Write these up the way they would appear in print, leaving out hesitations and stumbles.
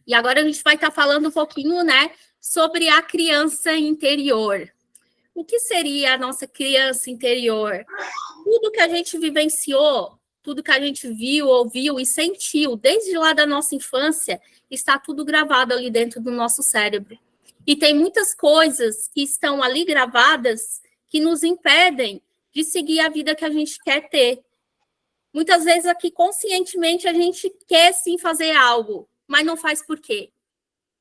E agora a gente vai estar falando um pouquinho, né, sobre a criança interior. O que seria a nossa criança interior? Tudo que a gente vivenciou, tudo que a gente viu, ouviu e sentiu, desde lá da nossa infância, está tudo gravado ali dentro do nosso cérebro. E tem muitas coisas que estão ali gravadas que nos impedem de seguir a vida que a gente quer ter. Muitas vezes aqui, conscientemente, a gente quer sim fazer algo, mas não faz por quê?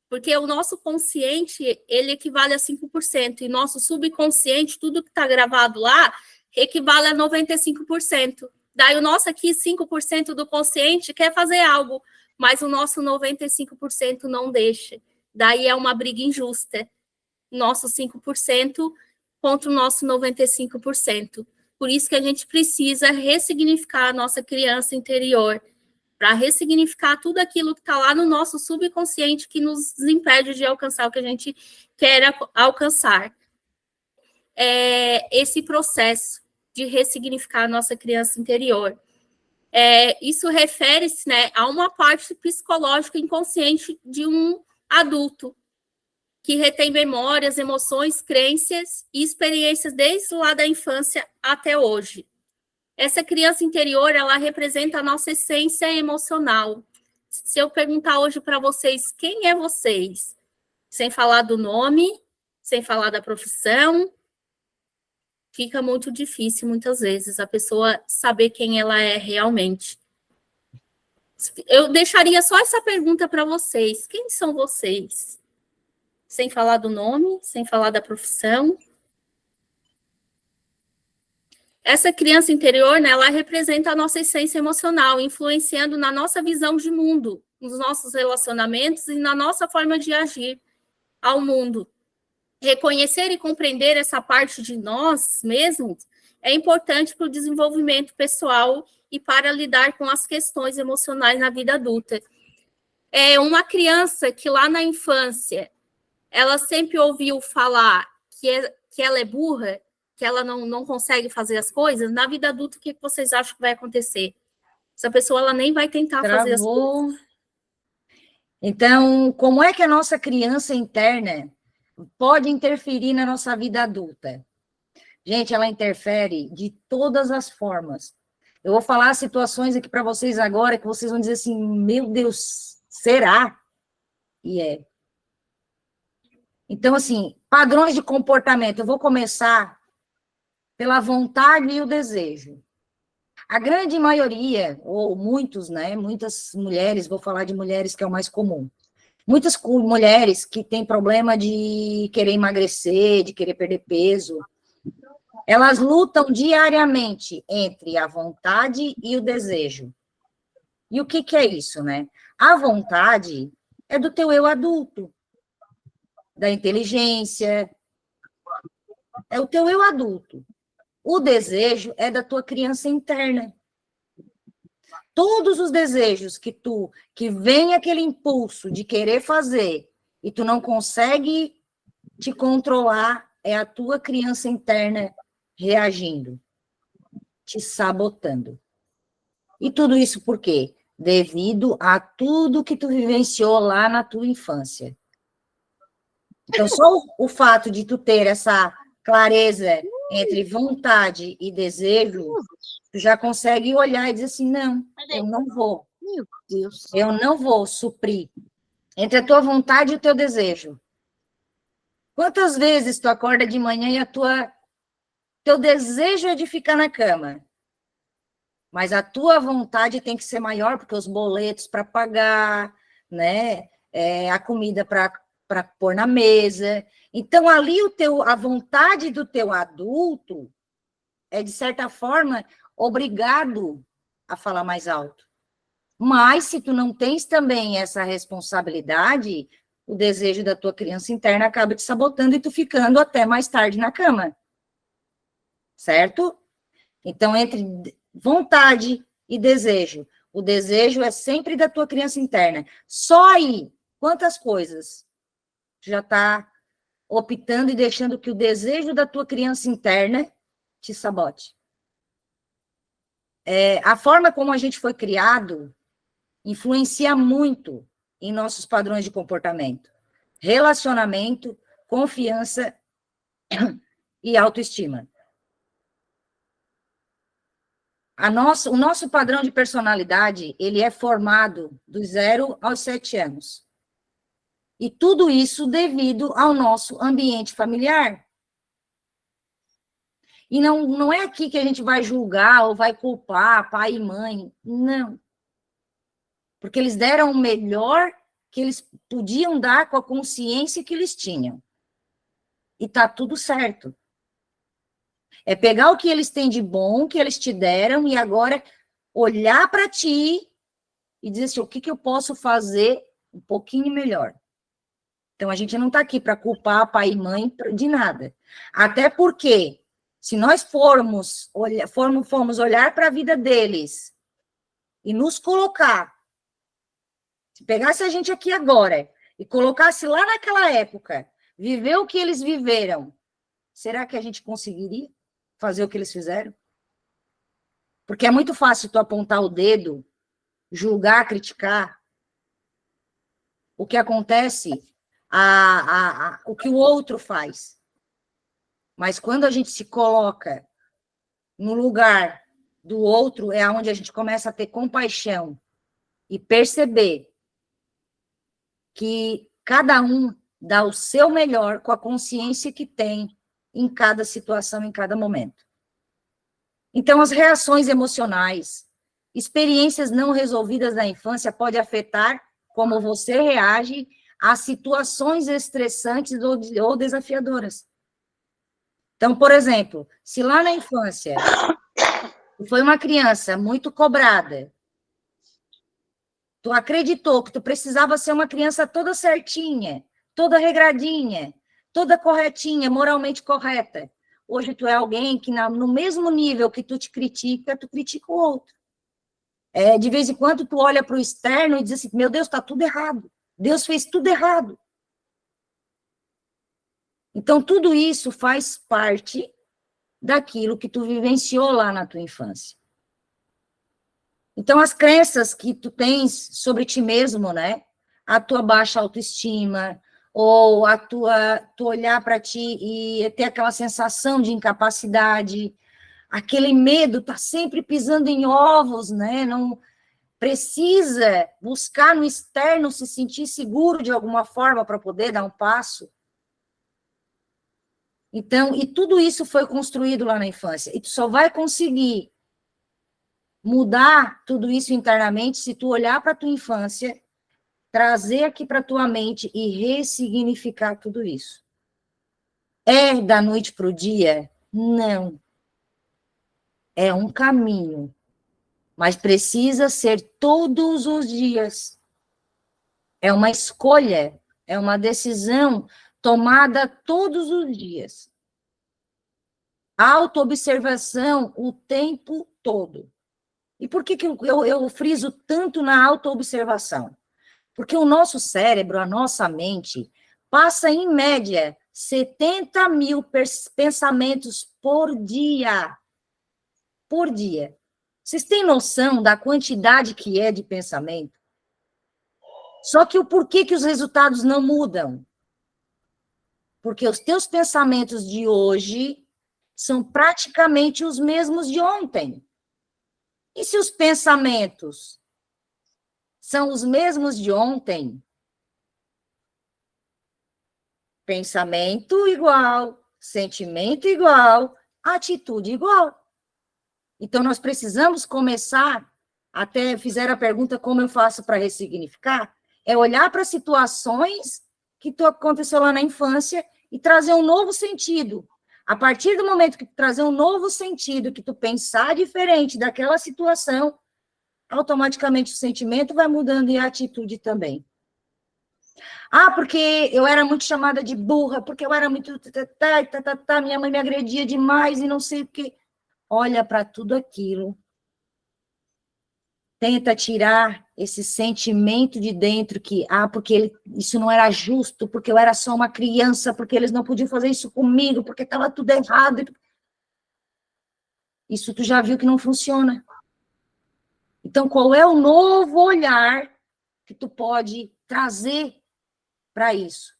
Porque o nosso consciente, ele equivale a 5%, e nosso subconsciente, tudo que está gravado lá, equivale a 95%. Daí o nosso aqui, 5% do consciente, quer fazer algo, mas o nosso 95% não deixa. Daí é uma briga injusta. Nosso 5% contra o nosso 95%. Por isso que a gente precisa ressignificar a nossa criança interior, para ressignificar tudo aquilo que está lá no nosso subconsciente que nos impede de alcançar o que a gente quer alcançar. Esse processo de ressignificar a nossa criança interior. Isso refere-se, né, a uma parte psicológica inconsciente de um adulto, que retém memórias, emoções, crenças e experiências desde lá da infância até hoje. Essa criança interior, ela representa a nossa essência emocional. Se eu perguntar hoje para vocês, quem é vocês? Sem falar do nome, sem falar da profissão, fica muito difícil, muitas vezes, a pessoa saber quem ela é realmente. Eu deixaria só essa pergunta para vocês. Quem são vocês? Sem falar do nome, sem falar da profissão. Essa criança interior, né, ela representa a nossa essência emocional, influenciando na nossa visão de mundo, nos nossos relacionamentos e na nossa forma de agir ao mundo. Reconhecer e compreender essa parte de nós mesmos é importante para o desenvolvimento pessoal e para lidar com as questões emocionais na vida adulta. Uma criança que lá na infância, ela sempre ouviu falar que ela é burra, que ela não consegue fazer as coisas, na vida adulta, o que vocês acham que vai acontecer? Essa pessoa, ela nem vai tentar fazer as coisas. Então, como é que a nossa criança interna pode interferir na nossa vida adulta? Gente, ela interfere de todas as formas. Eu vou falar situações aqui para vocês agora que vocês vão dizer assim, meu Deus, será? E é. Então, assim, padrões de comportamento. Eu vou começar pela vontade e o desejo. A grande maioria, ou muitos, né, muitas mulheres, vou falar de mulheres que é o mais comum, muitas mulheres que têm problema de querer emagrecer, de querer perder peso, elas lutam diariamente entre a vontade e o desejo. E o que é isso, né? A vontade é do teu eu adulto, da inteligência, é o teu eu adulto. O desejo é da tua criança interna. Todos os desejos que vem aquele impulso de querer fazer e tu não consegue te controlar, é a tua criança interna reagindo, te sabotando. E tudo isso por quê? Devido a tudo que tu vivenciou lá na tua infância. Então, só o fato de tu ter essa clareza entre vontade e desejo, tu já consegue olhar e dizer assim, não, eu não vou. Meu Deus. Eu não vou suprir entre a tua vontade e o teu desejo. Quantas vezes tu acorda de manhã e teu desejo é de ficar na cama, mas a tua vontade tem que ser maior, porque os boletos para pagar, né, a comida para pôr na mesa. Então, ali a vontade do teu adulto é, de certa forma, obrigado a falar mais alto. Mas, se tu não tens também essa responsabilidade, o desejo da tua criança interna acaba te sabotando e tu ficando até mais tarde na cama. Certo? Então, entre vontade e desejo, o desejo é sempre da tua criança interna. Só aí, quantas coisas já está optando e deixando que o desejo da tua criança interna te sabote? A forma como a gente foi criado influencia muito em nossos padrões de comportamento? Relacionamento, confiança e autoestima. O nosso padrão de personalidade, ele é formado dos 0 aos 7 anos. E tudo isso devido ao nosso ambiente familiar. E não é aqui que a gente vai julgar ou vai culpar pai e mãe. Não. Porque eles deram o melhor que eles podiam dar com a consciência que eles tinham. E tá tudo certo. É pegar o que eles têm de bom, que eles te deram, e agora olhar para ti e dizer assim, o que eu posso fazer um pouquinho melhor. Então, a gente não está aqui para culpar pai e mãe de nada. Até porque, se nós formos olhar para a vida deles e nos colocar, se pegasse a gente aqui agora e colocasse lá naquela época, viver o que eles viveram, será que a gente conseguiria fazer o que eles fizeram? Porque é muito fácil tu apontar o dedo, julgar, criticar. O que acontece, o que o outro faz. Mas quando a gente se coloca no lugar do outro, é onde a gente começa a ter compaixão e perceber que cada um dá o seu melhor com a consciência que tem em cada situação, em cada momento. Então, as reações emocionais, experiências não resolvidas na infância podem afetar como você reage a situações estressantes ou desafiadoras. Então, por exemplo, se lá na infância foi uma criança muito cobrada, tu acreditou que tu precisava ser uma criança toda certinha, toda regradinha, toda corretinha, moralmente correta. Hoje tu é alguém que no mesmo nível que tu te critica, tu critica o outro. De vez em quando tu olha para o externo e diz assim, meu Deus, está tudo errado. Deus fez tudo errado. Então, tudo isso faz parte daquilo que tu vivenciou lá na tua infância. Então, as crenças que tu tens sobre ti mesmo, né? A tua baixa autoestima, ou tu olhar para ti e ter aquela sensação de incapacidade, aquele medo, tá sempre pisando em ovos, né? Não precisa buscar no externo se sentir seguro de alguma forma para poder dar um passo. Então, e tudo isso foi construído lá na infância. E tu só vai conseguir mudar tudo isso internamente se tu olhar para a tua infância, trazer aqui para a tua mente e ressignificar tudo isso. É da noite para o dia? Não. É um caminho, mas precisa ser todos os dias. É uma escolha, é uma decisão tomada todos os dias. Autoobservação o tempo todo. E por que eu friso tanto na autoobservação? Porque o nosso cérebro, a nossa mente, passa, em média, 70 mil pensamentos por dia. Por dia. Vocês têm noção da quantidade que é de pensamento? Só que o porquê que os resultados não mudam? Porque os teus pensamentos de hoje são praticamente os mesmos de ontem. E se os pensamentos são os mesmos de ontem? Pensamento igual, sentimento igual, atitude igual. Então, nós precisamos começar, até fizeram a pergunta como eu faço para ressignificar, é olhar para situações que aconteceu lá na infância e trazer um novo sentido. A partir do momento que tu trazer um novo sentido, que tu pensar diferente daquela situação, automaticamente o sentimento vai mudando e a atitude também. Ah, porque eu era muito chamada de burra, porque eu era muito... minha mãe me agredia demais e não sei o quê. Olha para tudo aquilo. Tenta tirar esse sentimento de dentro que, porque isso não era justo, porque eu era só uma criança, porque eles não podiam fazer isso comigo, porque estava tudo errado. Isso tu já viu que não funciona. Então, qual é o novo olhar que tu pode trazer para isso?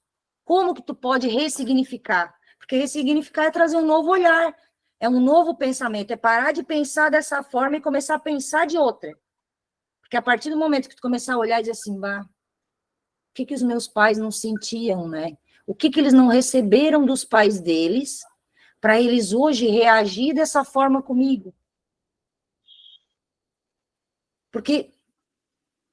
Como que tu pode ressignificar? Porque ressignificar é trazer um novo olhar, é um novo pensamento, é parar de pensar dessa forma e começar a pensar de outra. Porque a partir do momento que tu começar a olhar e dizer assim, bah, o que os meus pais não sentiam, né? O que eles não receberam dos pais deles, para eles hoje reagir dessa forma comigo? Porque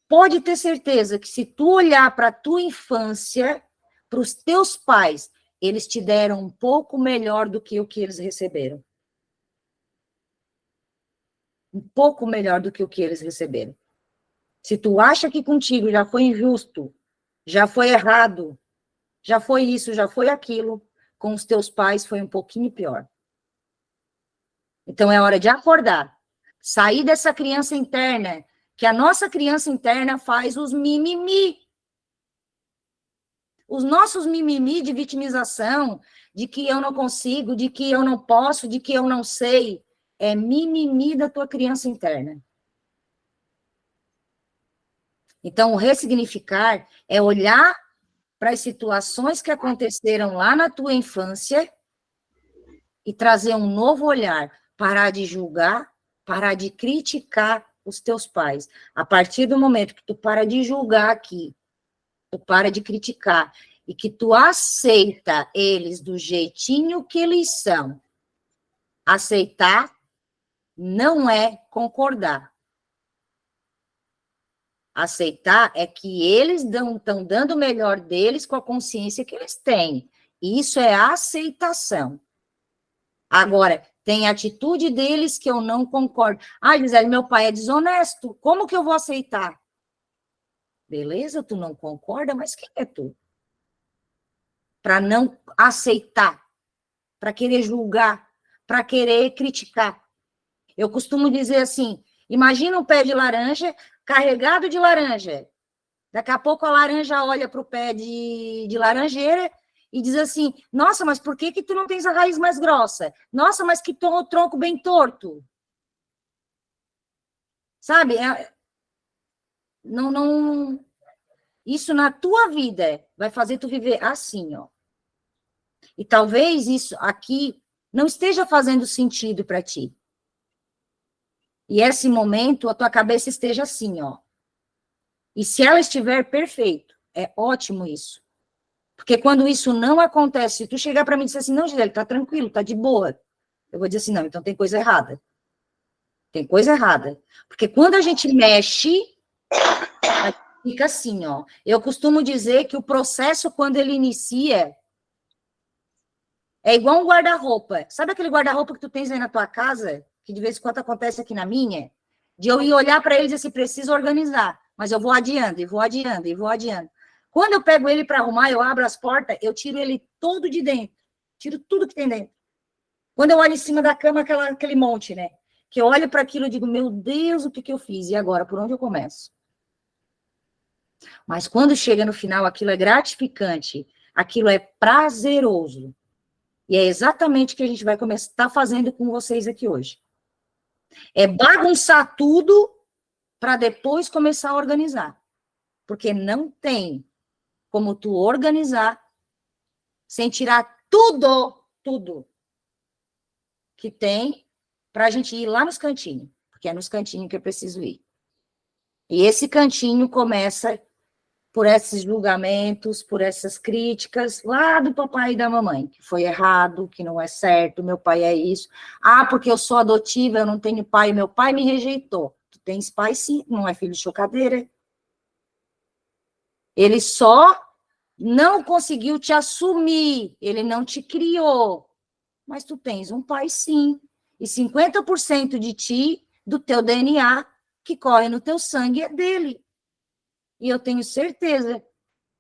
pode ter certeza que se tu olhar para a tua infância, para os teus pais, eles te deram um pouco melhor do que o que eles receberam. Um pouco melhor do que o que eles receberam. Se tu acha que contigo já foi injusto, já foi errado, já foi isso, já foi aquilo, com os teus pais foi um pouquinho pior. Então é hora de acordar, sair dessa criança interna, que a nossa criança interna faz os mimimi. Os nossos mimimi de vitimização, de que eu não consigo, de que eu não posso, de que eu não sei, é mimimi da tua criança interna. Então, o ressignificar é olhar para as situações que aconteceram lá na tua infância e trazer um novo olhar, parar de julgar, parar de criticar os teus pais. A partir do momento que tu para de julgar aqui, tu para de criticar e que tu aceita eles do jeitinho que eles são. Aceitar não é concordar. Aceitar é que eles estão dando o melhor deles com a consciência que eles têm. Isso é aceitação. Agora, tem atitude deles que eu não concordo. Ah, Gisele, meu pai é desonesto. Como que eu vou aceitar? Beleza, tu não concorda, mas quem é tu? Para não aceitar, para querer julgar, para querer criticar. Eu costumo dizer assim, imagina um pé de laranja carregado de laranja. Daqui a pouco a laranja olha para o pé de laranjeira e diz assim, nossa, mas por que tu não tens a raiz mais grossa? Nossa, mas que tronco bem torto. Sabe? Não, isso na tua vida vai fazer tu viver assim, ó. E talvez isso aqui não esteja fazendo sentido para ti. E esse momento, a tua cabeça esteja assim, ó. E se ela estiver perfeito, é ótimo isso. Porque quando isso não acontece, se tu chegar para mim e dizer assim, não, Gisele, tá tranquilo, tá de boa. Eu vou dizer assim, não, então tem coisa errada. Tem coisa errada. Porque quando a gente mexe, fica assim, ó. Eu costumo dizer que o processo, quando ele inicia, é igual um guarda-roupa. Sabe aquele guarda-roupa que tu tens aí na tua casa, que de vez em quando acontece aqui na minha? De eu ir olhar para ele e dizer assim, preciso organizar. Mas eu vou adiando, e vou adiando, e vou adiando. Quando eu pego ele para arrumar, eu abro as portas, eu tiro ele todo de dentro. Tiro tudo que tem dentro. Quando eu olho em cima da cama, aquele monte, né? Que eu olho para aquilo e digo, meu Deus, o que eu fiz? E agora, por onde eu começo? Mas quando chega no final, aquilo é gratificante, aquilo é prazeroso. E é exatamente o que a gente vai começar fazendo com vocês aqui hoje. É bagunçar tudo para depois começar a organizar. Porque não tem como tu organizar sem tirar tudo que tem para a gente ir lá nos cantinhos. Porque é nos cantinhos que eu preciso ir. E esse cantinho começa por esses julgamentos, por essas críticas lá do papai e da mamãe, que foi errado, que não é certo, meu pai é isso. Ah, porque eu sou adotiva, eu não tenho pai, meu pai me rejeitou. Tu tens pai sim, não é filho de chocadeira. Ele só não conseguiu te assumir, ele não te criou. Mas tu tens um pai sim. E 50% de ti, do teu DNA, que corre no teu sangue, é dele. E eu tenho certeza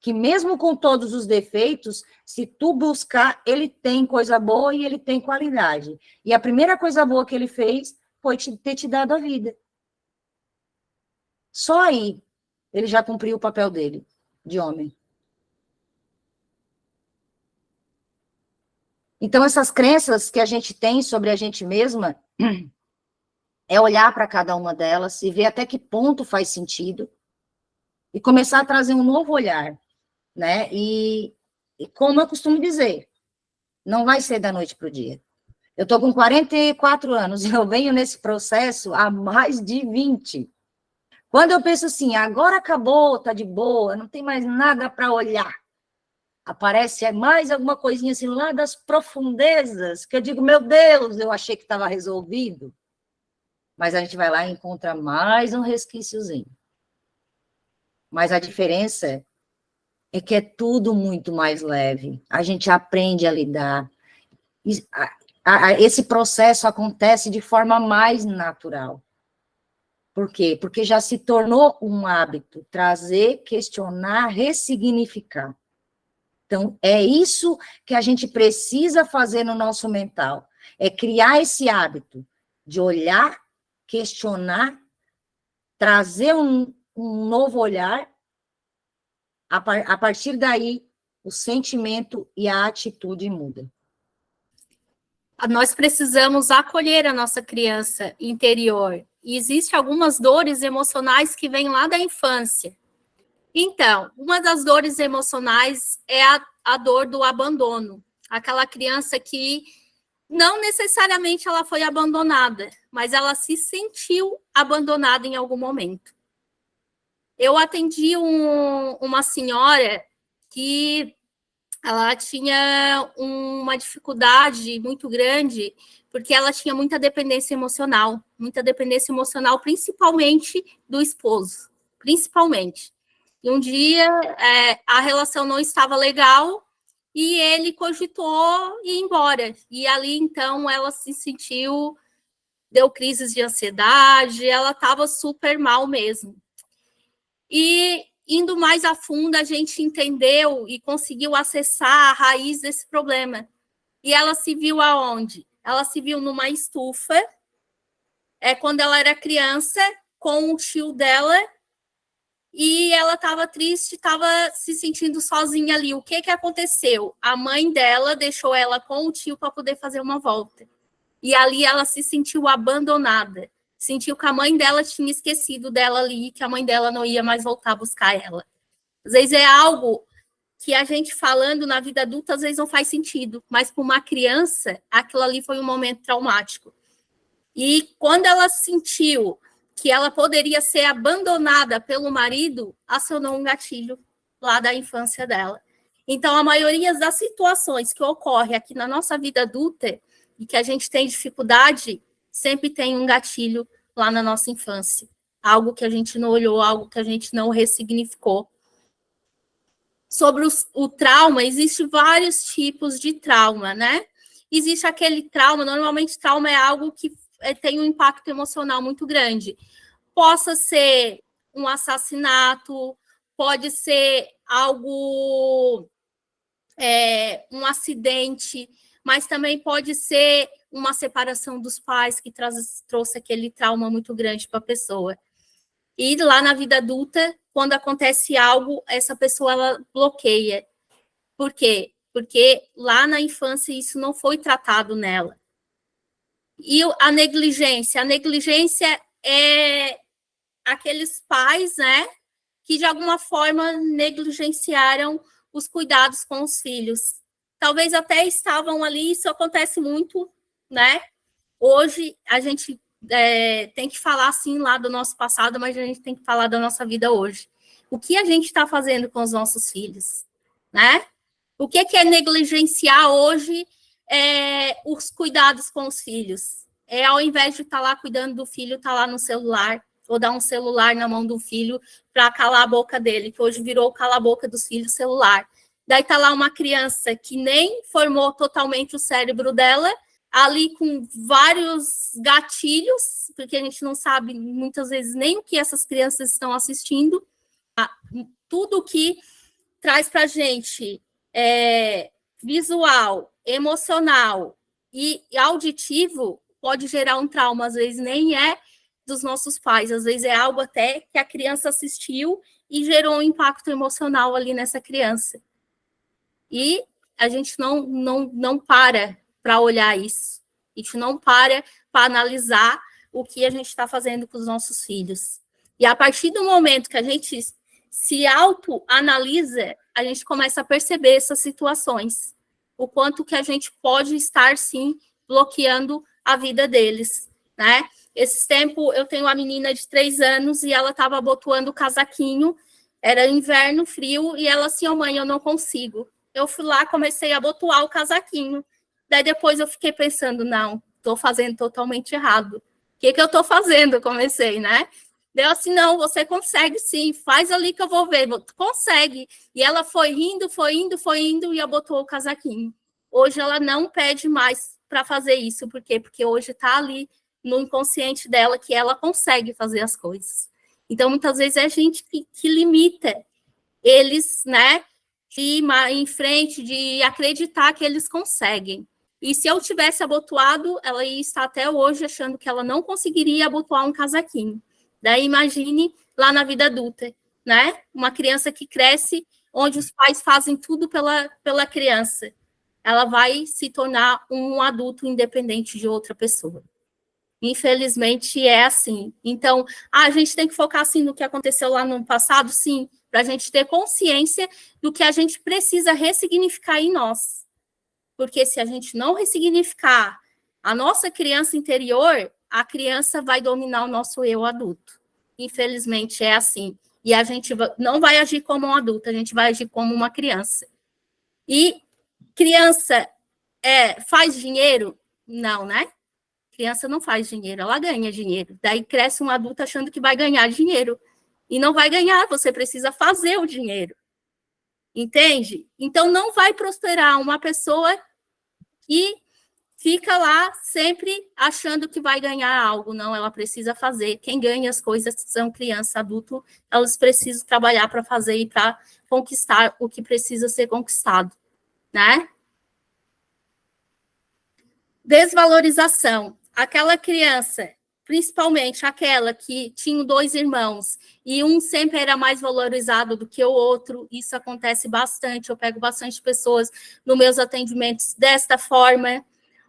que mesmo com todos os defeitos, se tu buscar, ele tem coisa boa e ele tem qualidade. E a primeira coisa boa que ele fez foi ter te dado a vida. Só aí ele já cumpriu o papel dele, de homem. Então, essas crenças que a gente tem sobre a gente mesma, é olhar para cada uma delas e ver até que ponto faz sentido. e começar a trazer um novo olhar, né? E como eu costumo dizer, não vai ser da noite para o dia. Eu estou com 44 anos e eu venho nesse processo há mais de 20. Quando eu penso assim, agora acabou, tá de boa, não tem mais nada para olhar, aparece mais alguma coisinha assim lá das profundezas, que eu digo, meu Deus, eu achei que estava resolvido. Mas a gente vai lá e encontra mais um resquíciozinho. Mas a diferença é que é tudo muito mais leve. A gente aprende a lidar. Esse processo acontece de forma mais natural. Por quê? Porque já se tornou um hábito trazer, questionar, ressignificar. Então, é isso que a gente precisa fazer no nosso mental, é criar esse hábito de olhar, questionar, trazer um novo olhar, a partir daí, o sentimento e a atitude muda. Nós precisamos acolher a nossa criança interior. E existem algumas dores emocionais que vêm lá da infância. Então, uma das dores emocionais é a dor do abandono. Aquela criança que não necessariamente ela foi abandonada, mas ela se sentiu abandonada em algum momento. Eu atendi uma senhora que ela tinha uma dificuldade muito grande, porque ela tinha muita dependência emocional, principalmente do esposo, principalmente. E um dia a relação não estava legal e ele cogitou ir embora. E ali, então, ela se sentiu, deu crises de ansiedade, ela estava super mal mesmo. E indo mais a fundo, a gente entendeu e conseguiu acessar a raiz desse problema. E ela se viu aonde? Ela se viu numa estufa, quando ela era criança, com o tio dela, e ela estava triste, estava se sentindo sozinha ali. O que aconteceu? A mãe dela deixou ela com o tio para poder fazer uma volta. E ali ela se sentiu abandonada. Sentiu que a mãe dela tinha esquecido dela ali, que a mãe dela não ia mais voltar a buscar ela. Às vezes é algo que a gente falando na vida adulta, às vezes não faz sentido, mas para uma criança, aquilo ali foi um momento traumático. E quando ela sentiu que ela poderia ser abandonada pelo marido, acionou um gatilho lá da infância dela. Então, a maioria das situações que ocorrem aqui na nossa vida adulta e que a gente tem dificuldade, sempre tem um gatilho lá na nossa infância. Algo que a gente não olhou, algo que a gente não ressignificou. Sobre o trauma, existem vários tipos de trauma, né? Existe aquele trauma, normalmente trauma é algo que tem um impacto emocional muito grande. Possa ser um assassinato, pode ser algo, um acidente, mas também pode ser uma separação dos pais que trouxe aquele trauma muito grande para a pessoa. E lá na vida adulta, quando acontece algo, essa pessoa ela bloqueia. Por quê? Porque lá na infância isso não foi tratado nela. E a negligência é aqueles pais, né, que de alguma forma negligenciaram os cuidados com os filhos. Talvez até estavam ali, isso acontece muito, né? Hoje a gente tem que falar assim lá do nosso passado, mas a gente tem que falar da nossa vida hoje. O que a gente está fazendo com os nossos filhos, né? O que é negligenciar hoje os cuidados com os filhos? Ao invés de estar lá cuidando do filho, estar lá no celular, ou dar um celular na mão do filho para calar a boca dele, que hoje virou o cala-boca dos filhos celular. Daí está lá uma criança que nem formou totalmente o cérebro dela, ali com vários gatilhos, porque a gente não sabe muitas vezes nem o que essas crianças estão assistindo. Tudo que traz para a gente visual, emocional e auditivo pode gerar um trauma, às vezes nem é dos nossos pais, às vezes é algo até que a criança assistiu e gerou um impacto emocional ali nessa criança. E a gente não para olhar isso. A gente não para analisar o que a gente está fazendo com os nossos filhos. E a partir do momento que a gente se autoanalisa, a gente começa a perceber essas situações. O quanto que a gente pode estar, sim, bloqueando a vida deles, né? Esse tempo, eu tenho uma menina de 3 anos e ela estava abotoando o casaquinho, era inverno, frio, e ela assim, mãe, eu não consigo. Eu fui lá, comecei a abotoar o casaquinho. Daí depois eu fiquei pensando, não, estou fazendo totalmente errado. O que eu estou fazendo? Eu comecei, né? Deu assim, não, você consegue sim, faz ali que eu vou ver. Consegue. E ela foi indo e abotoou o casaquinho. Hoje ela não pede mais para fazer isso. Por quê? Porque hoje está ali no inconsciente dela que ela consegue fazer as coisas. Então, muitas vezes é a gente que limita eles, né, de ir em frente, de acreditar que eles conseguem. E se eu tivesse abotoado, ela ia estar até hoje achando que ela não conseguiria abotoar um casaquinho. Daí imagine lá na vida adulta, né? Uma criança que cresce onde os pais fazem tudo pela criança. Ela vai se tornar um adulto independente de outra pessoa. Infelizmente é assim. Então, a gente tem que focar assim no que aconteceu lá no passado, sim, para a gente ter consciência do que a gente precisa ressignificar em nós. Porque se a gente não ressignificar a nossa criança interior, a criança vai dominar o nosso eu adulto. Infelizmente é assim. E a gente não vai agir como um adulto, a gente vai agir como uma criança. E criança faz dinheiro? Não, né? Criança não faz dinheiro, ela ganha dinheiro. Daí cresce um adulto achando que vai ganhar dinheiro. E não vai ganhar, você precisa fazer o dinheiro. Entende? Então, não vai prosperar uma pessoa que fica lá sempre achando que vai ganhar algo. Não, ela precisa fazer. Quem ganha as coisas são criança, adulto. Elas precisam trabalhar para fazer e para conquistar o que precisa ser conquistado, né? Desvalorização. Aquela criança, principalmente aquela que tinha 2 irmãos e um sempre era mais valorizado do que o outro, isso acontece bastante, eu pego bastante pessoas nos meus atendimentos desta forma,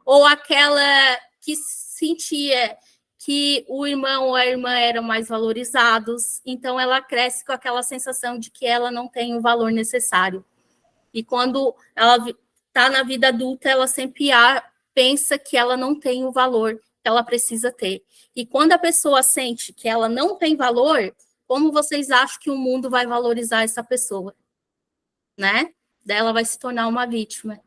ou aquela que sentia que o irmão ou a irmã eram mais valorizados, então ela cresce com aquela sensação de que ela não tem o valor necessário. E quando ela está na vida adulta, ela sempre pensa que ela não tem o valor que ela precisa ter. E quando a pessoa sente que ela não tem valor, como vocês acham que o mundo vai valorizar essa pessoa? Né? Daí ela vai se tornar uma vítima.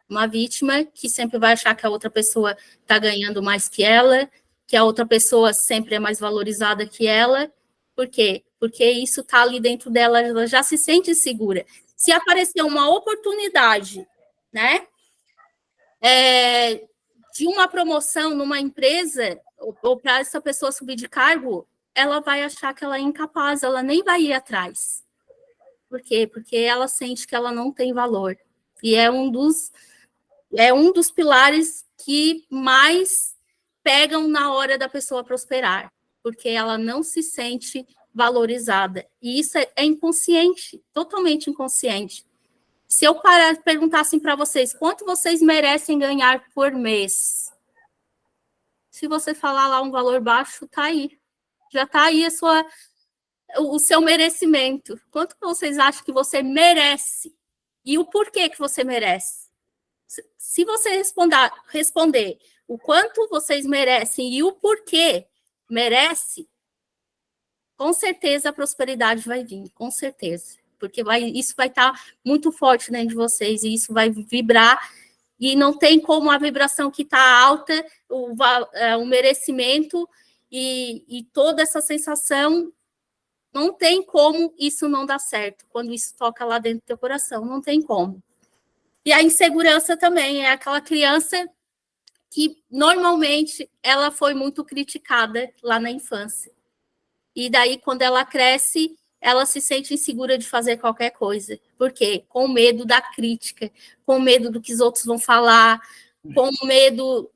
Uma vítima que sempre vai achar que a outra pessoa está ganhando mais que ela, que a outra pessoa sempre é mais valorizada que ela. Por quê? Porque isso está ali dentro dela, ela já se sente segura. Se aparecer uma oportunidade, né, de uma promoção numa empresa, ou para essa pessoa subir de cargo, ela vai achar que ela é incapaz, ela nem vai ir atrás. Por quê? Porque ela sente que ela não tem valor. E é um dos pilares que mais pegam na hora da pessoa prosperar, porque ela não se sente valorizada. E isso é inconsciente, totalmente inconsciente. Se eu perguntar assim para vocês, quanto vocês merecem ganhar por mês? Se você falar lá um valor baixo, tá aí. Já tá aí o seu merecimento. Quanto vocês acham que você merece? E o porquê que você merece? Se você responder o quanto vocês merecem e o porquê merece, com certeza a prosperidade vai vir, com certeza. Porque isso vai estar muito forte dentro de vocês, e isso vai vibrar, e não tem como a vibração que está alta, o merecimento e toda essa sensação, não tem como isso não dar certo, quando isso toca lá dentro do teu coração, não tem como. E a insegurança também, é aquela criança que normalmente ela foi muito criticada lá na infância. E daí, quando ela cresce, ela se sente insegura de fazer qualquer coisa. Por quê? Com medo da crítica, com medo do que os outros vão falar, com medo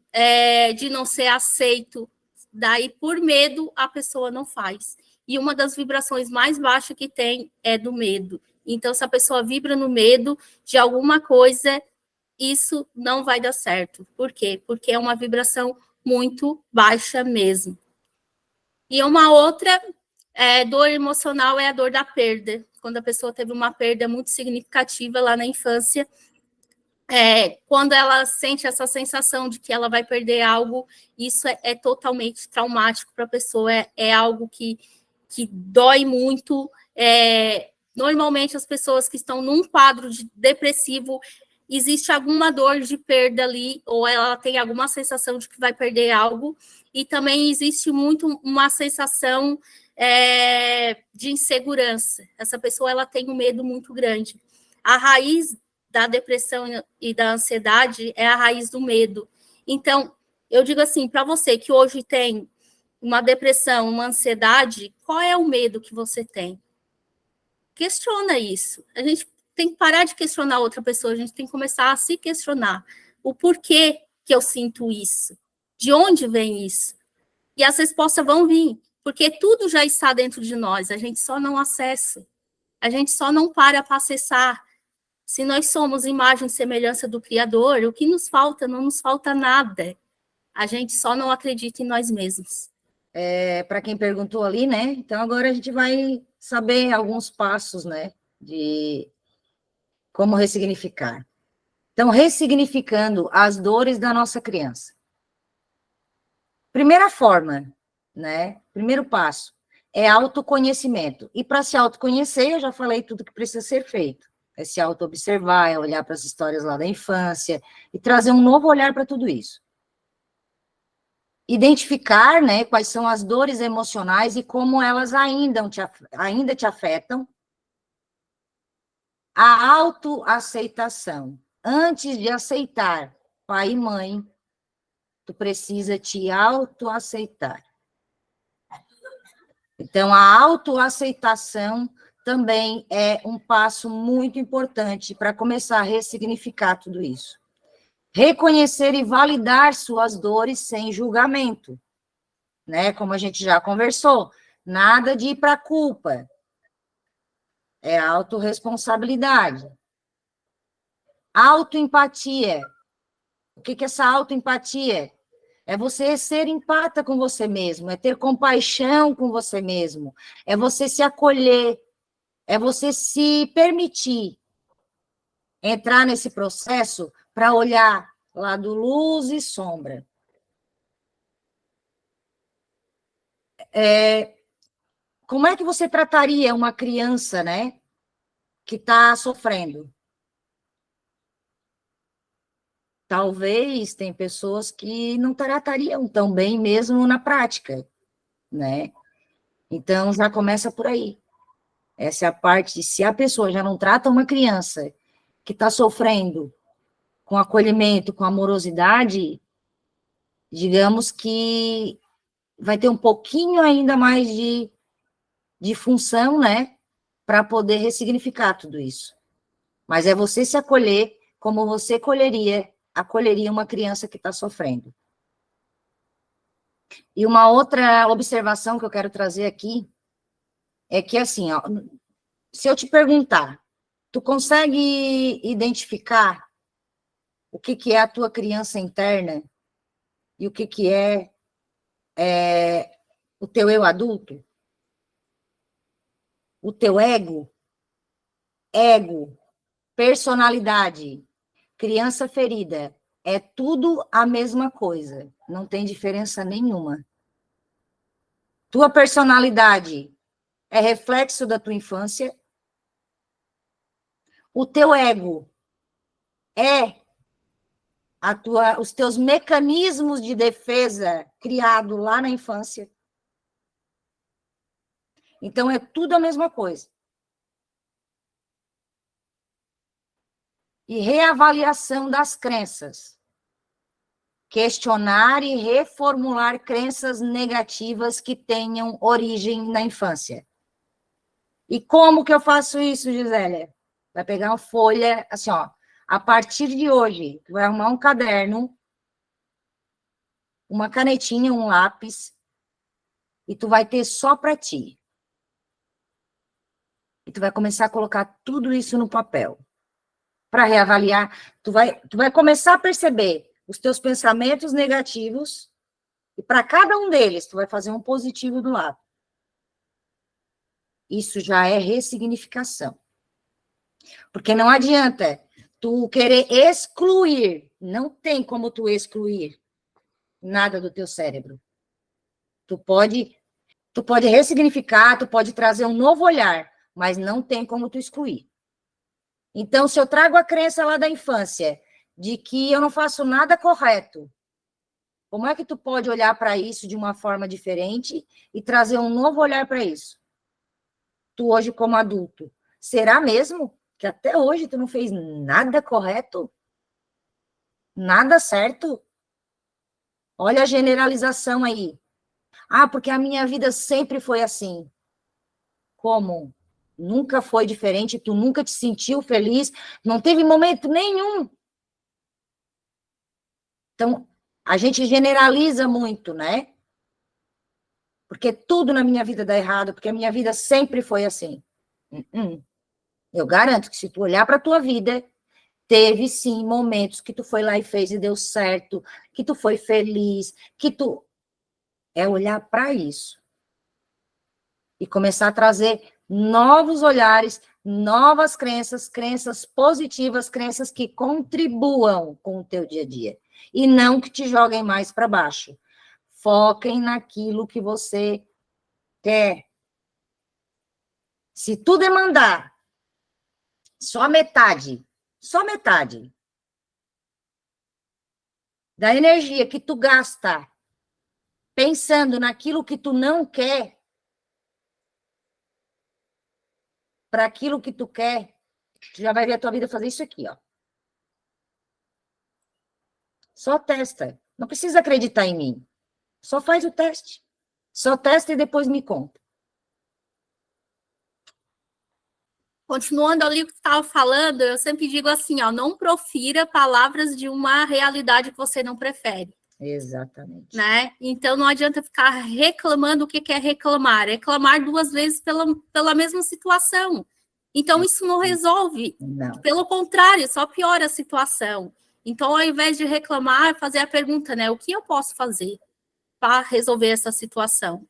de não ser aceito. Daí, por medo, a pessoa não faz. E uma das vibrações mais baixas que tem é do medo. Então, se a pessoa vibra no medo de alguma coisa, isso não vai dar certo. Por quê? Porque é uma vibração muito baixa mesmo. E uma outra Dor emocional é a dor da perda. Quando a pessoa teve uma perda muito significativa lá na infância, quando ela sente essa sensação de que ela vai perder algo, isso é totalmente traumático para a pessoa, é algo que dói muito. Normalmente, as pessoas que estão num quadro depressivo, existe alguma dor de perda ali, ou ela tem alguma sensação de que vai perder algo, e também existe muito uma sensação de insegurança. Essa pessoa ela tem um medo muito grande. A raiz da depressão e da ansiedade é a raiz do medo. Então, eu digo assim, para você que hoje tem uma depressão, uma ansiedade, qual é o medo que você tem? Questiona isso. A gente tem que parar de questionar outra pessoa, a gente tem que começar a se questionar. O porquê que eu sinto isso? De onde vem isso? E as respostas vão vir, porque tudo já está dentro de nós, a gente só não acessa. A gente só não para acessar. Se nós somos imagem e semelhança do Criador, o que nos falta? Não nos falta nada. A gente só não acredita em nós mesmos. Para quem perguntou ali, né? Então, agora a gente vai saber alguns passos, né? De como ressignificar. Então, ressignificando as dores da nossa criança. Primeira forma, né? Primeiro passo é autoconhecimento. E para se autoconhecer, eu já falei tudo que precisa ser feito. É se auto-observar, é olhar para as histórias lá da infância e trazer um novo olhar para tudo isso. Identificar, né, quais são as dores emocionais e como elas ainda te afetam. A autoaceitação. Antes de aceitar pai e mãe, tu precisa te autoaceitar. Então, a autoaceitação também é um passo muito importante para começar a ressignificar tudo isso. Reconhecer e validar suas dores sem julgamento, né? Como a gente já conversou, nada de ir para a culpa. É autorresponsabilidade. Autoempatia. O que é essa autoempatia? É você ser empata com você mesmo, é ter compaixão com você mesmo, é você se acolher, é você se permitir entrar nesse processo para olhar lado luz e sombra. Como é que você trataria uma criança, né, que está sofrendo? Talvez tem pessoas que não tratariam tão bem mesmo na prática, né? Então, já começa por aí. Essa é a parte, se a pessoa já não trata uma criança que está sofrendo com acolhimento, com amorosidade, digamos que vai ter um pouquinho ainda mais de função, né, para poder ressignificar tudo isso. Mas é você se acolher como você acolheria uma criança que está sofrendo. E uma outra observação que eu quero trazer aqui é que, assim, ó, se eu te perguntar, tu consegue identificar o que é a tua criança interna e o que é o teu eu adulto? O teu ego, personalidade, criança ferida, é tudo a mesma coisa, não tem diferença nenhuma. Tua personalidade é reflexo da tua infância. O teu ego é os teus mecanismos de defesa criados lá na infância. Então, é tudo a mesma coisa. E reavaliação das crenças. Questionar e reformular crenças negativas que tenham origem na infância. E como que eu faço isso, Gisélia? Vai pegar uma folha, assim, ó, a partir de hoje, tu vai arrumar um caderno, uma canetinha, um lápis, e tu vai ter só para ti. E tu vai começar a colocar tudo isso no papel. Para reavaliar, tu vai começar a perceber os teus pensamentos negativos, e para cada um deles, tu vai fazer um positivo do lado. Isso já é ressignificação. Porque não adianta tu querer excluir, não tem como tu excluir nada do teu cérebro. Tu pode ressignificar, tu pode trazer um novo olhar, mas não tem como tu excluir. Então, se eu trago a crença lá da infância de que eu não faço nada correto, como é que tu pode olhar para isso de uma forma diferente e trazer um novo olhar para isso? Tu hoje como adulto, será mesmo que até hoje tu não fez nada correto? Nada certo? Olha a generalização aí. Ah, porque a minha vida sempre foi assim. Como? Nunca foi diferente, tu nunca te sentiu feliz, não teve momento nenhum. Então, a gente generaliza muito, né? Porque tudo na minha vida dá errado, porque a minha vida sempre foi assim. Eu garanto que se tu olhar para a tua vida, teve sim momentos que tu foi lá e fez e deu certo, que tu foi feliz, que tu... É olhar para isso. E começar a trazer novos olhares, novas crenças, crenças positivas, crenças que contribuam com o teu dia a dia. E não que te joguem mais para baixo. Foquem naquilo que você quer. Se tu demandar só metade da energia que tu gasta pensando naquilo que tu não quer, para aquilo que tu quer, tu já vai ver a tua vida fazer isso aqui, ó. Só testa. Não precisa acreditar em mim. Só faz o teste. Só testa e depois me conta. Continuando ali o que você estava falando, eu sempre digo assim, ó, não profira palavras de uma realidade que você não prefere. Exatamente. Né? Então não adianta ficar reclamando o que é reclamar. Reclamar 2 vezes pela mesma situação. Então isso não resolve. Não. Pelo contrário, só piora a situação. Então, ao invés de reclamar, fazer a pergunta, né? O que eu posso fazer para resolver essa situação?